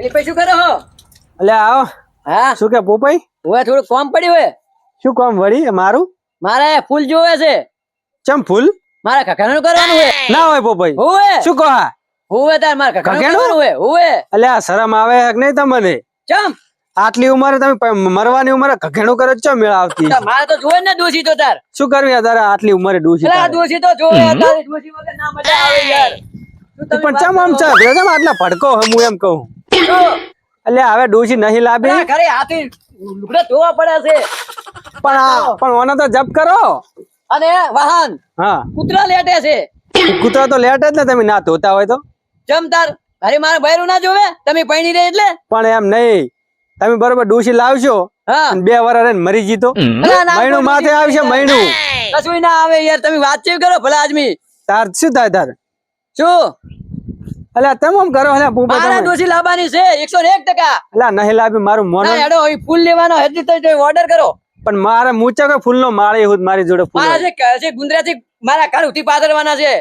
દીપે શું કરો હો? એટલે આવો. હા શું કે પોપાઈ? ઓય થોડું કામ પડ્યું હે. શું કામ વળી મારું? મારે ફૂલ જોવે છે. ચમ ફૂલ? મારે કકાનું કરવાનું હે. ના હોય પોપાઈ. હોવે. શું કહો? હોવે તાર મારે કકાનું કકાનું? કરવાનું હે. હોવે. એટલે આ શરમ આવે કે નહીં તમને? ચમ આટલી ઉંમરે તમે મરવાની ઉંમરે ઘઘેણું કરો ચમ મેળ આવતી? મારે તો જોવે ને દોશી તો તાર. શું કરવી તારે આટલી ઉંમરે ડૂસી? એટલે આ દોશી તો જોવે તારી દોશી વગર ના મજા આવે યાર. તું તમે પણ ચમ આમ વાત કરો. ચમ આટલા ભડકો હું એમ કહું. જો, એટલે હવે ડૂસી નહીં લાવી પેલા ઘરે હાથી લુગડા ધોવા પડ્યા છે. પણ ઓને તો જપ કરો. અને વાહન હા કૂતરા લેટે છે. કૂતરા તો લેટ જ ને તમે ના ધોતા હોય તો. ચમ તાર અરે મારે બૈરું ના જોવે તમે પૈણી રે એટલે. પણ એમ નહીં, તમે બરોબર ડૂસી લાવશો હા અને 2 વર્ષ રહીને મરી જીતો અલા, ના મહિનું કોઈ માથે આવશે મહિનું. કશું ના આવે યાર તમે વાતચીત કરો ભલા આદમી. તાર શું થાય તાર? શું એટલે તમે આમ કરો એટલે પૂપા મારા તમે. દોશી લાવવાની છે 101%. એટલે નહીં લાવી મારું મોન. ના હેડો હવે ફૂલ લેવાનો હજી તો ઓર્ડર કરો. પણ મારે મૂચા કે ફૂલ નો માળે એવું મારી જોડે ફૂલ મારા હોય. છે ગુંદરાથી મારા ઘર ઉથી પાદરવાના છે.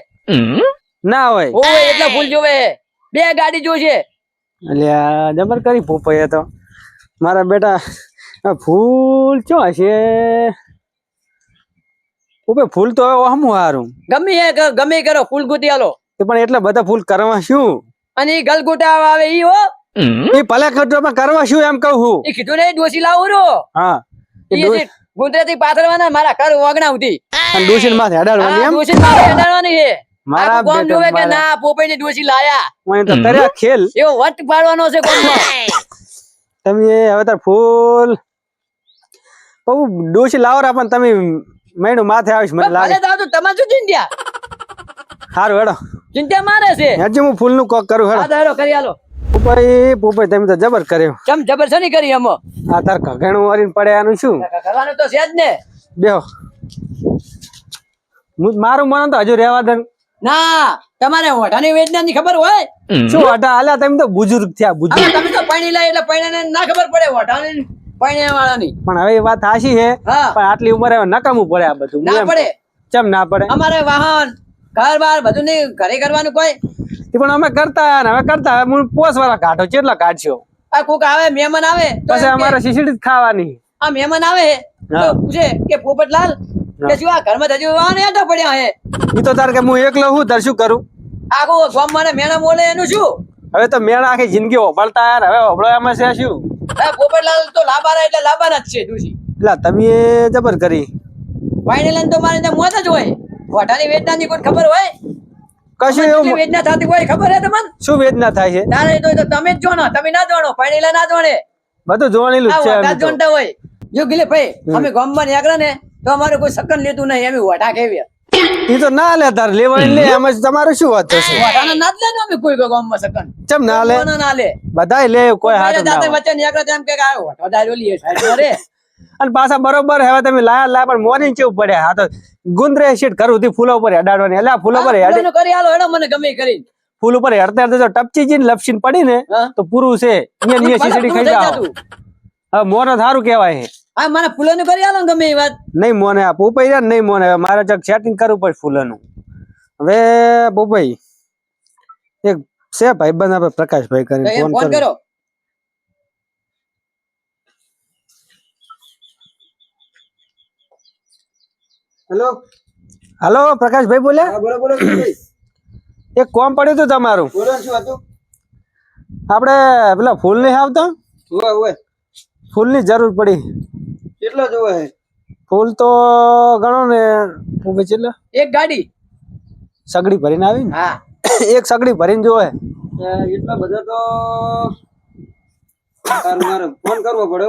ના હોય ઓય એટલા ફૂલ જોવે. 2 ગાડી જોશે. એટલે આ જબર કરી પોપાઈએ તો. મારા બેટા આ ફૂલ ચો હશે પોપે? ફૂલ તો હવે હમું હારું. ગમે એ કરો ફૂલ ગોતી આલો. પણ એટલા બધા ફૂલ કરવા શું? અને ઈ ગલગોટા આવે ઈ હો. એ ભલે ખર્ચોમાં કરવા શું એમ કહું હું. ઈ કીધું ને દોશી લાવું રો. હા ઈ ગુંદરાથી પાદરવાના મારા ઘર ઓગણા ઉથી. ડોશી માથે અડાડવાની એમ? દોશી મારે અડાડવાની છે. મારા આખું ગામ બેટા જોવે કે મારા. ના પોપઈની દોશી લાયા. મને તો કર્યા ખેલ. એવો વટ પાડવાનો છે ગામમાં. તમે હવે તાર ફૂલ બહુ ડોશી લાવરા પણ તમે મહિનું માથે આવીશ મને લાગે. ભલે તાવ તો તમારે શું ચિંતા? સારું હેડો ચિંતા મારે છે. હજી હું ફૂલ નું કોક કરું આ હેડો. તો હેડો કરી આલો. પોપાઈ તમે તો જબર કર્યો. ચમ જબર છે ની કરી અમો. આ તાર ઘઘેણું વારીને પડે આનું શું? કરવાનું તો છે જ ને. બેહો. મારું મન તો હજુ રેવા દે. ના તમારે વઢાની વેદનાની ખબર હોય? શું હટા હાલ્યા તમે તો બુજુર્ગ થયા હવે બુજુર્ગ. તમે તો પૈણી લાય એટલે પૈણાને ના ખબર પડે વઢાની પૈણ્યા વાળાની. પણ હવે એ વાત હાશી હે. હા પણ આટલી ઉંમરે હવે નકામું પડે આ બધું. ના પડે. ચમ ના પડે? અમારે વાહન ઘર બાર બધું નહીં ઘરે કરવાનું કોઈ. એ પણ અમે કરતા ને હવે કરતા હવે હું 5 વાળા કાઢો કેટલા કાઢશો? આ કોક આવે મહેમાન આવે તો પછી એમ કે, અમારે શીશડી જ ખાવાની. આ મહેમાન આવે તો હા. પૂછે કે પોપટલાલ કે શું આ ઘરમાં હજુ વાહન હેઠા પડ્યા હે. ઈ તો તાર કે હું એકલો હું તાર શું કરું? આખું ગામ મને મેણા બોલે એનું શું? હવે તો મેળા આખી જિંદગી હોભળતા યાર હવે હોભળવામાં છે શું? આ પોપટલાલ તો લાબારા એટલે લાબારા જ છે દુસી. એટલે તમે જબર કરી. વાઈનેલાન તો મારે ત્યાં મોત જ હોય. વઢાની વેદનાની કોઈ ખબર હોય? કશું કેટલી એવું વેદના થતી હોય ખબર હે તમને? શું વેદના થાય છે? તારે તો તમે જ જાણો તમે ના જાણો પાણીલા ના જાણે. બધું જોવાનેલું આ જ છે વઢા અમે જ તો. જાણતા હોય. જો ગિલે ભાઈ અમે ગામમાં નીકળ્યા ને તો અમારે કોઈ સકન લેતું નહીં અમે વઢા કેવી. ઈ તો ના લે તાર લેવાય લે એમ જ તમારું શું વાત થશે? વઢાના ના જ લે ને અમે કોઈ ગામમાં સકન. ચમ ના લે? ગામવાના ના લે. બધાય લે કોઈ હાથ ના દાંતે હોય. વચ્ચે નીકળે તેમ કે આ વઢો દારૂ લઈએ સાહેબ મારે. અને પાછા બરોબર હવે તમે લાયા પણ મોની કેવું પડે. હા તો ગુંદરે શીટ કરું થી ફૂલો ઉપર હેડાડવાની. એટલે આ ફૂલો પર હેડે ફૂલોનું કરી આલો હેડો મને ગમે ઈ કરી. ફૂલ ઉપર હેડતા હેડતા જો ટપચી જઈને લપસીને પડી ને હા. તો પૂરું છે. અહીંયા શીશડી ખાઈ જાઓ. હવે મોને સારું કહેવાય છે. હા મને ફૂલોનું કરી આલો ને ગમે ઈ વાત. નહીં મોને આ પોપાઈ રહ્યા ને નહીં મોને હવે મારે ચક સેટિંગ કરવું પડે ફૂલોનું. હવે પોપાઈ એક છે ભાઈબંધ આપણે પ્રકાશભાઈ તો કરીને એમ ફોન ફોન કરો. હેલો હાલો પ્રકાશભાઈ બોલ્યા? બોલો બોલો એક કોમ પડ્યું હતું તમારું. બોલો શું હતું? આપણે પેલા ફૂલ નહીં આવતા? હોય ફૂલની જરૂર પડી. કેટલો જોવે છે? ફૂલ તો ગણો ને પોપાઈ કેટલા એક ગાડી. સગડી ભરીને આવી ને? હા એક સગડી ભરીને જોવે. એટલા બધા તો મારે ફોન કરવો પડે.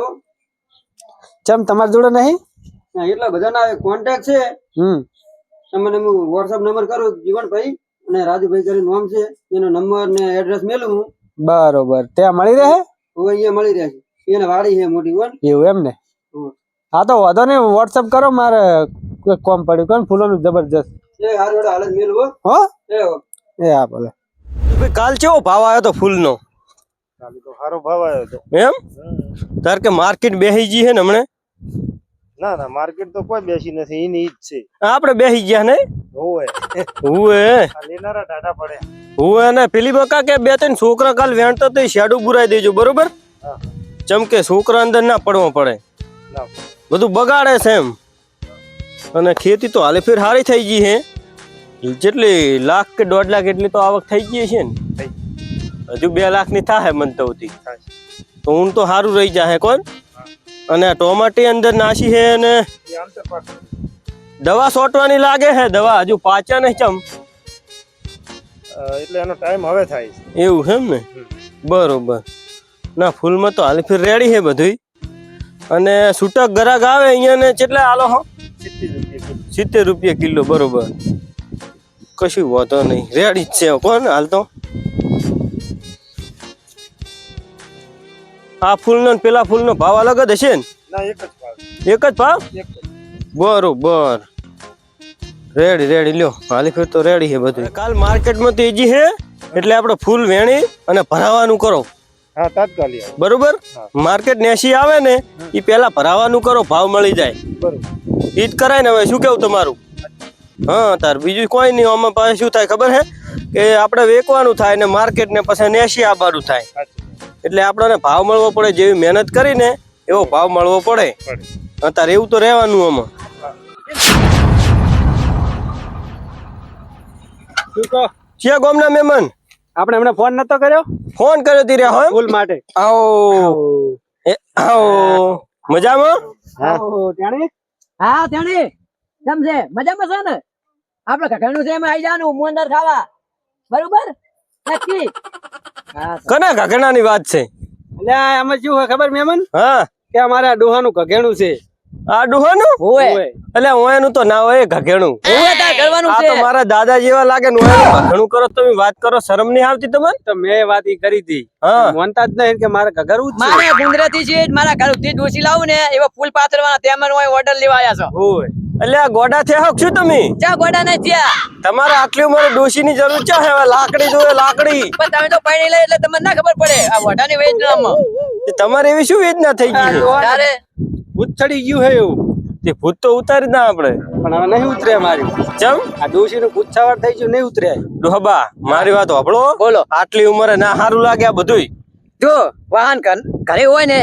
ચમ તમારી જોડે નહીં? એટલા બધા ના કોન્ટેક્ટ છે. તમને હું વોટ્સઅપ નંબર કરું જીવનભાઈ અને રાજુભાઈ કરીને નામ છે એનો નંબર ને એડ્રેસ મેલું હું. બરોબર ત્યાં મળી રહે? હવે અહીંયા મળી રહે છે. એને વાડી છે મોટી વન. એવું એમ ને? હા તો વાંધો નહીં વોટ્સઅપ કરો મારે કોઈ કોમ પડ્યું કોણ ફૂલોનું જબરજસ્ત. એ હારું હાલ જ મેલું હો હો. એ હા ભલે. કાલ કેવો ભાવ આવ્યો તો ફૂલનો? સારો ભાવ આવ્યો હતો એમ તાર કે માર્કેટ બેહી ગઈ છે ને હમણે? ના ના માર્કેટ તો કોઈ બેસી નથી એની ઈ જ છે. આપણે બેસી ગયા ને હોવે હુએ આ લેનારા ટાટા પડે. હુએ ને પેલી બકા કે બે ત્રણ છોકરા કાલ વેણતા તો શેડું બુરાઈ દેજો બરોબર હા ચમકે છોકરા અંદર ના પડવો પડે ના બધું બગાડે છે એમ અને ખેતી તો હાલે ફેર હારી થઈ ગઈ હે જેટલી લાખ કે 1.5 લાખ એટલી તો આવક થઈ ગઈ છે ને હજુ 2 લાખ ની થાય મન તો હોતી તો હું તો સારું રહી જાય કોણ અને આ ટોમાટી અંદર નાસી હે અને એ આંતર પાક દવા છોટવાની લાગે હે દવા હજુ પાચ્યા નહીં ચમ એટલે એનો ટાઈમ હવે થાય છે. એવું છે એમ ને બરોબર ના ફૂલમાં તો હાલ ફેર રેડી હે બધું અને છૂટક ગરાક આવે અહીંયા ને કેટલા હાલો હો 70 રૂપિયા કિલો. 70 રૂપિયા કિલો બરોબર કશું વાંધો નહીં રેડી જ છે કોણ હાલ તો આ ફૂલનો ને પેલા ફૂલનો ભાવ અલગ જ હશે ને ના એક જ ભાવ એક જ ભાવ એક જ. બરોબર રેડી રેડી લ્યો હાલી ફેર તો રેડી છે બધું કાલ માર્કેટમાં તેજી છે એટલે આપણે ફૂલ વેણી અને ભરાવાનું કરો હા તાત્કાલિક આવે. બરોબર માર્કેટ નેસી આવે ને એ પેલા ભરાવાનું કરો ભાવ મળી જાય બરોબર ઈ જ કરાય ને હવે શું કેવું તમારું હા તાર બીજું કોઈ નહીં આમાં પાસે શું થાય ખબર હે કે આપણે વેચવાનું થાય ને માર્કેટ ને પછી નેસી આવવાનું થાય સાચું એટલે આપણને ભાવ મળવો પડે જેવી મહેનત કરીને એવો ભાવ મળવો પડે પડે. તારે એવું તો રહેવાનું આમાં શું કહો છે ગોમના મહેમાન આપણે હમણાં ફોન નતો કર્યો ફોન કર્યો તી રે હો ફૂલ માટે આવો આવો મજામાં ત્યાંની હા તેણી કેમ છે મજામાં છે ને આપડે ઘરનું છે એમાં આવી જવાનું મોંદર ખાવા બરોબર નક્કી હા કના ઘગણાની વાત છે એટલે આમાં શું હોય ખબર મહેમાન હા કે અમારા ડોહાનું ઘઘેણું છે આ ડોહાનું હોવે એટલે ઓયાનું તો ના હોય ઘઘેણું હોવે તાર કરવાનું આ છે તો મારા દાદા જેવા લાગે ને ઓયાનું ઘઘેણું કરો તો તમે વાત કરો શરમ નહીં આવતી તમને તો મેં વાત ઈ કરી હતી હા માનતા જ નહીં કે મારે ઘઘરવું જ મારે ગુંદરાતી છે મારા ઘર થી ડોસી લાવું ને એવા ફૂલ પાથરવાના તેમાં ઓર્ડર લેવા આવ્યા છો હોય એટલે આ ગોડા થયા હોક શું તમે ચા ગોડા નહીં થયા તમારે આટલી ઉંમરે ડોશીની જરૂર છે હવે લાકડી જોવે લાકડી પણ તમે તો પાણી લઈ એટલે તમને ના ખબર પડે આ વડાની વેચ નામાં તે તમારે એવી શું વેદના થઈ ગઈ છે તારે ભૂત ચડી ગયું હે એવું તે ભૂત તો ઉતારી ના આપણે પણ હવે નહીં ઉતરે મારી ચમ આ ડોશી નું પૂછાવર થઈ ગયું નહીં ઉતરે ડોહબા મારી વાત હોભળો બોલો આટલી ઉંમરે ના સારું લાગે આ બધુંય જો વાહન ઘરે હોય ને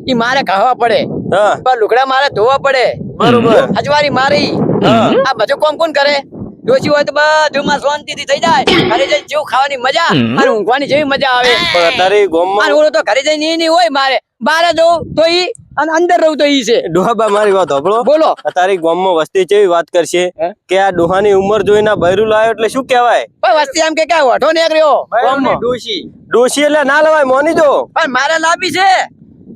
ઈ મારે ખાવા પડે હા પણ લુગડા મારે ધોવા પડે બરોબર હજવારી મારી હા આ બધું કોણ કોણ કરે ડોસી હોય તો બધું માં શાંતિથી થઈ જાય ઘરે જઈને જેવું ખાવાની મજા અને ઊંઘવાની જેવી મજા આવે પણ અત્યારે અને ગામમાં ઓલો તો ઘરે જઈને ઈ નહીં હોય મારે બહાર જવું તો ઈ અને અંદર રહું તો ઈ છે ડોહાબા મારી વાત હોભળો બોલો અત્યારે ગામમાં વસ્તી કેવી વાત કરશે કે આ ડોહાની ઉંમર જોઈને આ બૈરું લાવ્યો એટલે શું કહેવાય પણ વસ્તી એમ કે ક્યાં વઢો નીકળ્યો બરાબર ડોશી ડોશી એટલે ના લવાય મોની જો પણ મારે લાવી છે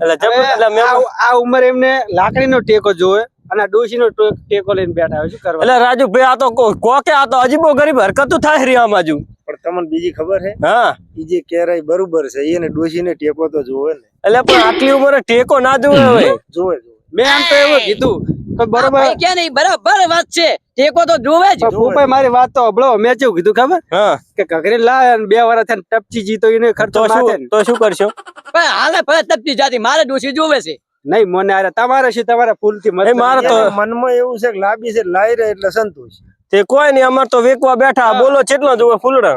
એટલે જબર એટલે મેં આ ઉંમર એમને લાકડીનો ટેકો જોવે અને આ ડોશીનો ટેકો લઈને બેઠા હોય શું કરવા એટલે રાજુભાઈ આ તો કોકે આ તો અજીબો ગરીબ હરકતું થાય રહી આમાં હજુ પણ તમને બીજી ખબર છે હા ઈ જે કેરાય બરોબર છે એને ડોશીને ટેકો તો જોવે ને એટલે પણ આટલી ઉંમરે ટેકો ના જોવે હવે જોવે મેં આમ તો એવું કીધું તો બરોબર ક્યાં નહીં બરાબર વાત છે ટેકો તો જોવે જ પોપાઈ મારી વાત તો હબળો મેં કેવું કીધું ખબર હા કે ઘઘરી લાવે અને 2 વર્ષ થઈને ટપચી જીતો એને ખર્ચો તો માથે શું તો શું કરશો પણ હાલે ભલે તપતી જાતી મારે ડોસી જોવે છે નહીં મને આરે તમારે શું તમારા ફૂલ થી એ મારે તો એને મનમાં એવું છે કે લાંબી છે લાઈ રહે એટલે સંતોષ. તે કોઈ નહીં અમાર તો વેકવા બેઠા બોલો કેટલો જોવે ફૂલડા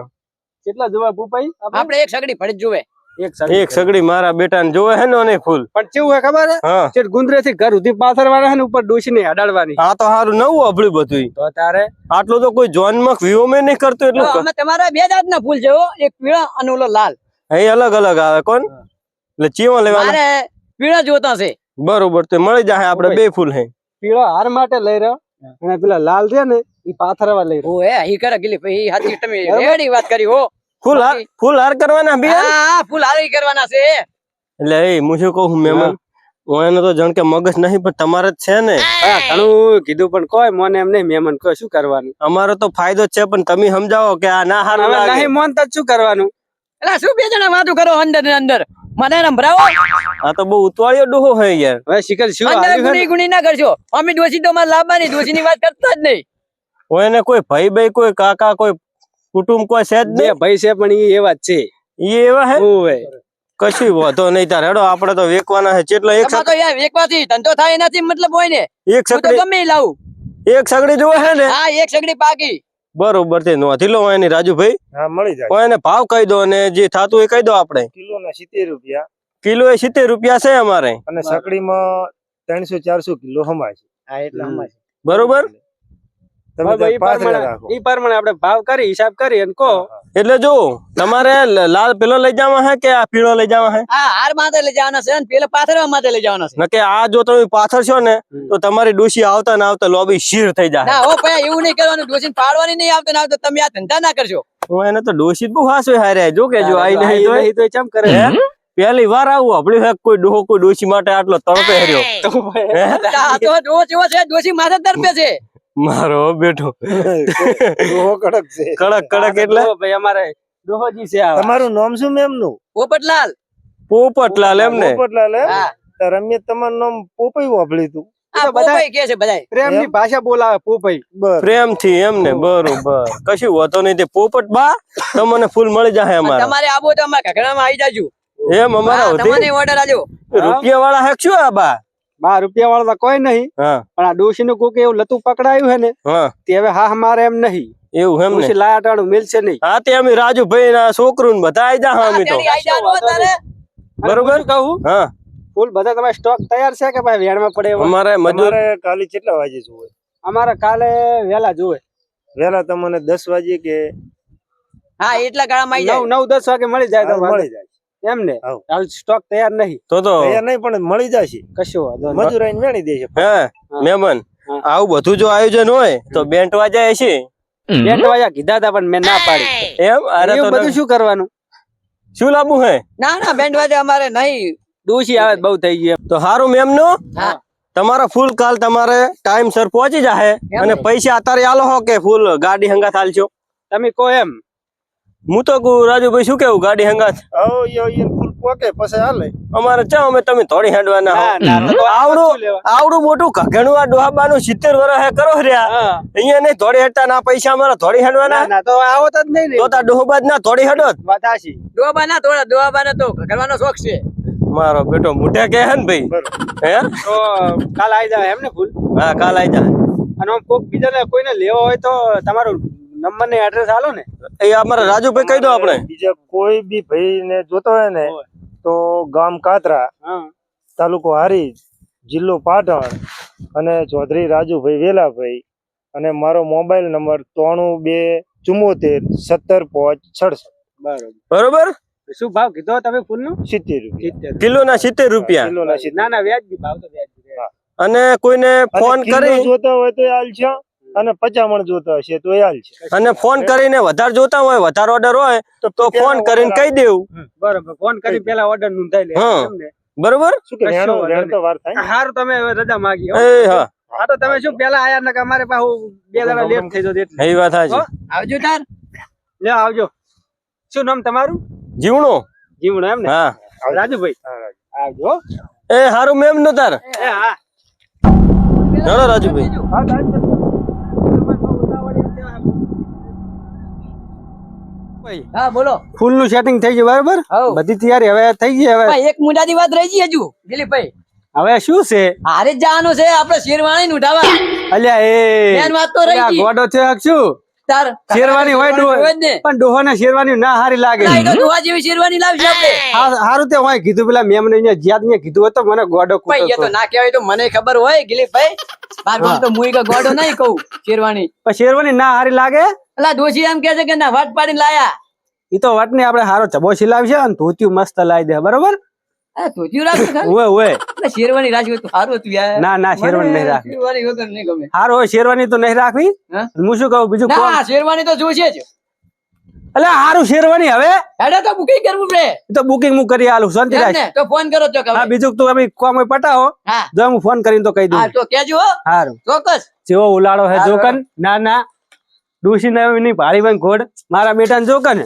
કેટલા જોવા પોપાઈ આપણે એક સગડી ફળી જ જોવે એક સગડી મારા બેટાને જોવે હે ને ફૂલ પણ કેવું હોય ખબર હે હા ચેટ ગુંદરે થી ઘર સુધી પાથરવાના હે ને ઉપર ડોશી ને અડાડવાની આ તો હારું નવું અભળ્યું બધું તો તારે આટલું તો કોઈ જોનમાં વિવો મેં નહીં કરતું એટલું અમે તમારા બે જાતના ફૂલ છે હો, એક પીળા અને ઓલો લાલ એ અલગ અલગ આવે કોણ એટલે ચીવો લેવાના મારે પીળા જોતા છે બરોબર તો મળી જાય આપણે બે ફૂલ હે પીળો હાર માટે લઈ રહ્યો અને પેલા લાલ છે ને ઈ પાથરવા લઈ રહ્યો ઓ હે ઈ કરે ગીલી ભાઈ હાથી તમે રેડી વાત કરી હો ફૂલ હાર કરવાના બે હા ફૂલ હારી કરવાના છે એટલે એ હું શું કહું મહેમાન હું એને તો જાણ કે મગજ નહીં પણ તમારે જ છે ને હા ઘણું કીધું પણ કોઈ મને એમ નહીં મહેમાન કોઈ શું કરવાનું અમારો તો ફાયદો જ છે પણ તમે સમજાવો કે આ ના હારું હવે લાગે નહીં મોનતા જ શું કરવાનું એટલે શું બે જણા વાતો કરો અંદર ને અંદર મને સંભળાવો આ તો બહુ ઉતવાળ્યો ડોહો હે યાર હવે શિખર શું અંદર હાલ્યું ગુણી ગુણી ના કરશો અમે ડોસી તો મારે લાવવાની ડોસી ની વાત કરતા જ નહીં હું એને કોઈ ભાઈ ભાઈ કોઈ કાકા કોઈ કુટુંબ કોઈ છે જ બે નહીં ભાઈ છે પણ ઈ એવા જ છે ઈ એવા હે ઓય કશું વાંધો નહીં તાર હેડો આપણે તો વેકવાના છે કેટલા એક તમારે તો યાર વેકવાથી ધંધો થાય એનાથી મતલબ હોય ને એક હું તો સગડી ગમે ઈ લાવું એક સગડી જોવે છે ને હા એક સગડી પાકી બરોબર તે નોંધી લો એની રાજુભાઈ હા મળી જાય કોઈ એને ભાવ કહી દો અને જે થાતું એ કહી દો આપણે કિલો ના 70 રૂપિયા કિલો એ 70 રૂપિયા છે અમારે અને સકડીમાં 300-400 કિલો હમાય છે હા એટલે અમારે બરોબર તમે હવે ઈ પાથરે પ્રમાણે રાખો ઈ પ્રમાણે આપણે ભાવ કરી હિસાબ કરી અને કહો એટલે જો તમારે લાલ પેલો લઈ જવા હે કે આ પીળો લઈ જવા હે હા હાર માથે લઈ જવાના છે ને પેલા પાથરવા માથે લઈ જવાના છે નકે આ જો તમે પાછળ છો ને તો તમારી ડોશી આવતા ને આવતા લોબી શીર થઈ જાય ના હો પયા એવું નહીં કરવાનું ડોસીને પાડવાની નહીં આવતો ને આવતો તમે આ ધંધા ના કરશો હું એને તો ડોશી જ બહુ હાસવે હારે જો કે જો આઈ નહીં તો નહીં તો ચમ કરે હે? પહેલી વાર આવું આપડે હે કોઈ ડોહો કોઈ ડોશી માટે આટલો તડપે હર્યો હે? આ તો ડોહ જેવો છે ડોસી માથે તરપે છે મારો બેઠો ડોહો કડક છે કડક કડક એટલે જો ભાઈ અમારે ડોહોજી છે આ તમારું નામ શું મેમ નું પોપટલાલ પોપટલાલ એમને પોપટલાલ હે? હા તો રમ્ય તમારું નામ પોપઈ વાપર્યું તું આ તો બધા- પોપઈ કે છે બધાય પ્રેમની ભાષા બોલાવે પોપઈ બર પ્રેમ થી એમને બરોબર કશું હોતો નહીં તે પોપટ બા તમને ફૂલ મળી જાય અમારા તમારે આબો તો અમારા ઘઘરામાં આવી જાજો એમ અમારા હા, હોતી તમને ઓર્ડર આજો રૂપિયા વાળા હેક શું આ બા 12 રૂપિયા વાળા તો કોઈ નહીં હા પણ આ ડોશી નું કોક એવું લતું પકડાયું હે ને હા તે હવે હા મારે એમ નહીં એવું એમ ને ડોશી લાટાણું મિલશે નહીં હા તે અમે રાજુભાઈ ના છોકરું ને બધા આઈ જા અમે તો તેની આવી જાજો તારે બરોબર. અને કહું હા ફૂલ બધા તમારે સ્ટોક તૈયાર છે કે ભાઈ વેણમાં પડે એવા? અમારે મજૂર તમારે કાલે કેટલા વાગે જોવે અમારે કાલે વેલા જોવે વેલા તમને 10 વાગે કે હા એટલા ગાળામાં આવી જાય 9-10 વાગે મળી જાય તો મળી જાય એમ ને હાવ. હાલ સ્ટોક તૈયાર નહીં તો તૈયાર નહીં પણ મળી જશે કશો વાંધો નહીં. મજૂર આઈને વેણી દેશે હે મહેમાન હા. આવું બધું જો આયોજન હોય તો બેન્ટ વાજાય છે બેટ વાયા કીધા હતા પણ મેં ના પાડી એમ અરે એવું તો બધું શું કરવાનું શું લાવવું હે ના ના બેન્ડ વાજે અમારે નહીં ડોશી આવે તો બહુ થઈ ગયું તો હારું મેમ નું હા તમારા ફૂલ કાલ તમારે ટાઈમ સર પહોંચી જાહે અને પૈસા અત્યારે આલો હો કે ફૂલ ગાડી હંગાત હાલશો તમે કહો એમ હું તો કહું રાજુભાઈ શું કેવું ગાડી હંગાત આવો યો યો ફૂલ પોકે પછી હાલે અમારે ચા અમે તમે થોડી હેડવાના હો. ના, ના, તો આવડું શું લેવા? આવડું મોટું ઘઘેણું આ ડોહાબાનું 70 વર્ષ હે કરો રહ્યા હા. અહીંયા નહીં થોડી હેડતા ના પૈસા અમારા થોડી હેડવાના ના, ના, તો આવો તો જ નહીં ને તો તાર ડોહાબાજ ના થોડી હેડો વાત હાચી. દોબાના થોડા દોબાના તો કરવાનો શોખ છે મારો બેટો મોઢે કે હે ને ભાઈ હે તો કાલ આવી જાવ એમ ને ફૂલ હા કાલ આઈ જા અને આમ કોક બીજાને કોઈને લેવો હોય તો તમારું નંબર ને એડ્રેસ આલો ને એ અમારા રાજુભાઈ કહી દો આપણે બીજા કોઈ બી ભાઈ ને જોતો હોય ને તો ગામ કાતરા હા તાલુકો હારીજ જિલ્લો પાટણ અને ચૌધરી રાજુભાઈ વેલાભાઈ અને મારો મોબાઈલ નંબર 9274176567 બરોબર બરોબર શું ભાવ કીધો તમે ફૂલ નું 70 રૂપિયા કિલોના 70 રૂપિયા કિલોના 70. ના ના વ્યાજબી ભાવ તો વ્યાજબી રહે. અને કોઈને અને ફોન કિલો કરી જોતા હોય તો હાલ છે અને 50 મણ જોતા હશે તો હાલ છે અને ફોન કરીને વધારે જોતા હોય વધારે ઓર્ડર હોય તો ફોન કરીને કહી દેવું બરોબર ફોન કરી પેલા ઓર્ડર નોંધાઈ લે હા. એમ ને? બરોબર શું કે કશો રેણો વાંધો રેણ તો વાર થાય ને. હારું તમે હવે રજા માગી હો. એ હા હા તો તમે શું પેલા આયા ને અમારે પાછું 2 દાડા લેટ થઈ જતો એટલે એ વાત હાચી હો? આવજો તાર લે આવજો શું નામ તમારું જીવણો જીવણ એમ ને હા રાજુભાઈ હા. આવજો એ હારું મેમ નો તાર એ હા ચલો રાજુભાઈ હા ભાઈ હા બોલો ફૂલ નું સેટિંગ થઈ ગયું બરાબર હઉ. બધી તૈયારી હવે થઈ ગઈ હવે ભાઈ એક મુંડાની વાત રહી ગઈ હજુ દિલીપભાઈ હવે શું છે હારે જ જવાનું છે આપણે શેરવાણી ઉઠાવા અલ્યા એ મેન વાત તો રહી અલ્યા ગઈ. ગોડો છે શું તાર શેરવાની હોય શેરવાની હોય જ ને. પણ ડોહો ને શેરવાની ના હારી લાગે ના, એ તો દુહા જેવી શેરવાની લાવશે આપણે હારું તે હોય કીધું પેલા મેમ ને જ્યાં ત્યાં કીધું હોય તો મને ગોડો ભાઈ એ તો ના કહેવાય તો મને ખબર હોય દિલીપભાઈ બાર ગામ તો મુઈ કે ગોડો નહીં કહું શેરવાની પણ શેરવાની ના હારી લાગે અલા ડોશી એમ કે છે કે ના વાટ પાડીને લાયા ઈ તો વટ ને આપણે હારો ચબો સિલાવશે અને ધોતિયું મસ્ત લાવી દે બરોબર આ ધોતિયું રાખજો ખાલી. ઓય ઓય અલા, શેરવાની રાખી હોય તો સારું હતું યાર ના, ના, શેરવાની મને નહીં રાખવી. શેરવાની વગર નહીં ગમે હારો હોય શેરવાની તો નહીં રાખવી હા? હું શું કહું બીજું કોણ ના શેરવાની તો જોશે જ એટલે હારું શેરવાની હવે હેડે તો બુકિંગ કરવું પડે ઈ તો બુકિંગ હું કરી આલું શાંતિ એમ રાખ ને તો ફોન કરો ચોક હા હવે. બીજું તું અમે કોમ હોય પટાવો હા જો હું ફોન કરીને તો કહી હા દઉં તો કેજો હો. હારું ચોક્કસ જેવો ઉલાળો હે હારું. જોકન ના ના ડૂસી ને એની ભારી ભાઈ ઘોડ મારા બેટા ને જોકન